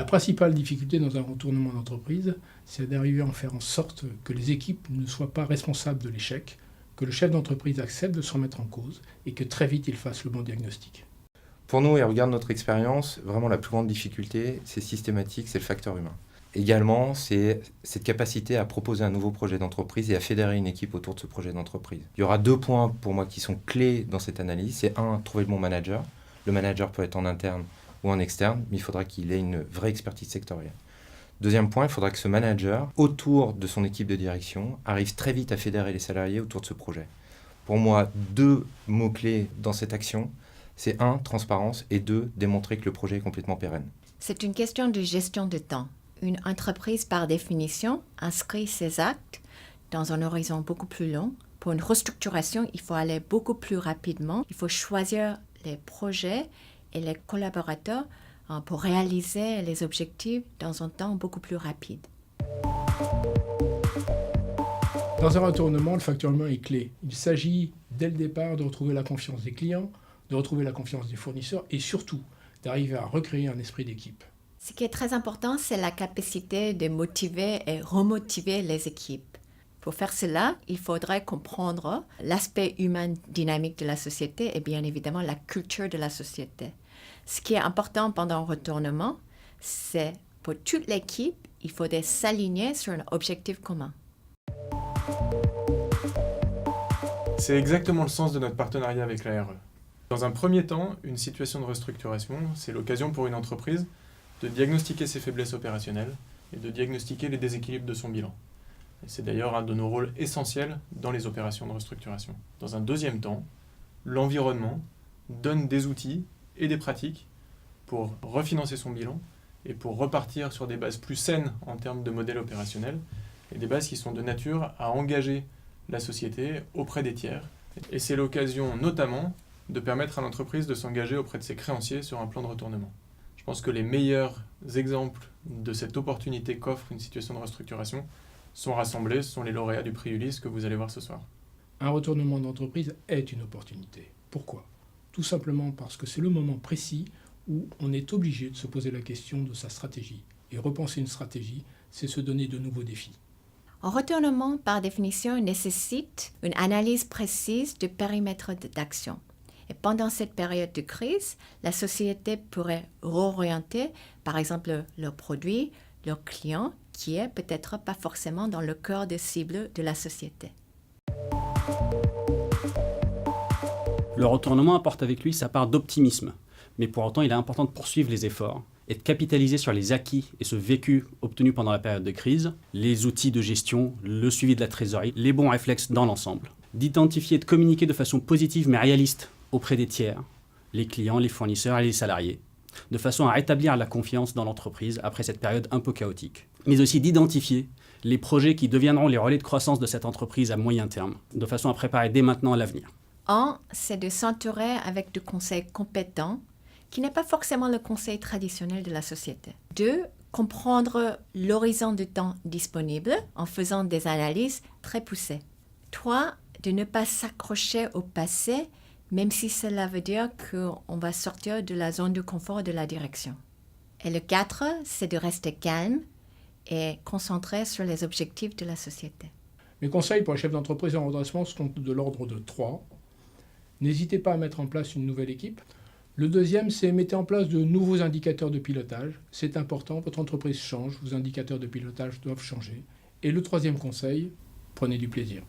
principale difficulté dans un retournement d'entreprise, c'est d'arriver à faire en sorte que les équipes ne soient pas responsables de l'échec, que le chef d'entreprise accepte de se remettre en cause et que très vite il fasse le bon diagnostic. Pour nous, et au regard de notre expérience, vraiment la plus grande difficulté, c'est systématique, c'est le facteur humain. Également, c'est cette capacité à proposer un nouveau projet d'entreprise et à fédérer une équipe autour de ce projet d'entreprise. Il y aura 2 points pour moi qui sont clés dans cette analyse. C'est 1, trouver le bon manager. Le manager peut être en interne ou en externe, mais il faudra qu'il ait une vraie expertise sectorielle. Deuxième point, il faudra que ce manager, autour de son équipe de direction, arrive très vite à fédérer les salariés autour de ce projet. Pour moi, 2 mots-clés dans cette action, c'est 1, transparence, et 2, démontrer que le projet est complètement pérenne. C'est une question de gestion de temps. Une entreprise, par définition, inscrit ses actes dans un horizon beaucoup plus long. Pour une restructuration, il faut aller beaucoup plus rapidement. Il faut choisir les projets et les collaborateurs pour réaliser les objectifs dans un temps beaucoup plus rapide. Dans un retournement, le facteur humain est clé. Il s'agit, dès le départ, de retrouver la confiance des clients, de retrouver la confiance des fournisseurs et surtout d'arriver à recréer un esprit d'équipe. Ce qui est très important, c'est la capacité de motiver et remotiver les équipes. Pour faire cela, il faudrait comprendre l'aspect humain dynamique de la société et bien évidemment la culture de la société. Ce qui est important pendant un retournement, c'est pour toute l'équipe, il faudrait s'aligner sur un objectif commun. C'est exactement le sens de notre partenariat avec la RE. Dans un premier temps, une situation de restructuration, c'est l'occasion pour une entreprise de diagnostiquer ses faiblesses opérationnelles et de diagnostiquer les déséquilibres de son bilan. Et c'est d'ailleurs un de nos rôles essentiels dans les opérations de restructuration. Dans un deuxième temps, l'environnement donne des outils et des pratiques pour refinancer son bilan et pour repartir sur des bases plus saines en termes de modèle opérationnel et des bases qui sont de nature à engager la société auprès des tiers. Et c'est l'occasion notamment de permettre à l'entreprise de s'engager auprès de ses créanciers sur un plan de retournement. Je pense que les meilleurs exemples de cette opportunité qu'offre une situation de restructuration sont rassemblés, ce sont les lauréats du prix Ulysse que vous allez voir ce soir. Un retournement d'entreprise est une opportunité. Pourquoi ? Tout simplement parce que c'est le moment précis où on est obligé de se poser la question de sa stratégie. Et repenser une stratégie, c'est se donner de nouveaux défis. Un retournement, par définition, nécessite une analyse précise du périmètre d'action. Et pendant cette période de crise, la société pourrait réorienter, par exemple, leurs produits, leurs clients, qui est peut-être pas forcément dans le cœur de cible de la société. Le retournement apporte avec lui sa part d'optimisme, mais pour autant il est important de poursuivre les efforts et de capitaliser sur les acquis et ce vécu obtenu pendant la période de crise, les outils de gestion, le suivi de la trésorerie, les bons réflexes dans l'ensemble. D'identifier et de communiquer de façon positive mais réaliste auprès des tiers, les clients, les fournisseurs et les salariés, de façon à rétablir la confiance dans l'entreprise après cette période un peu chaotique. Mais aussi d'identifier les projets qui deviendront les relais de croissance de cette entreprise à moyen terme, de façon à préparer dès maintenant l'avenir. Un, c'est de s'entourer avec des conseils compétents, qui n'est pas forcément le conseil traditionnel de la société. 2, comprendre l'horizon de temps disponible en faisant des analyses très poussées. 3, de ne pas s'accrocher au passé, même si cela veut dire qu'on va sortir de la zone de confort de la direction. Et le 4, c'est de rester calme et concentré sur les objectifs de la société. Mes conseils pour les chefs d'entreprise en redressement sont de l'ordre de 3. N'hésitez pas à mettre en place une nouvelle équipe. Le deuxième, c'est mettez en place de nouveaux indicateurs de pilotage. C'est important, votre entreprise change, vos indicateurs de pilotage doivent changer. Et le troisième conseil, prenez du plaisir.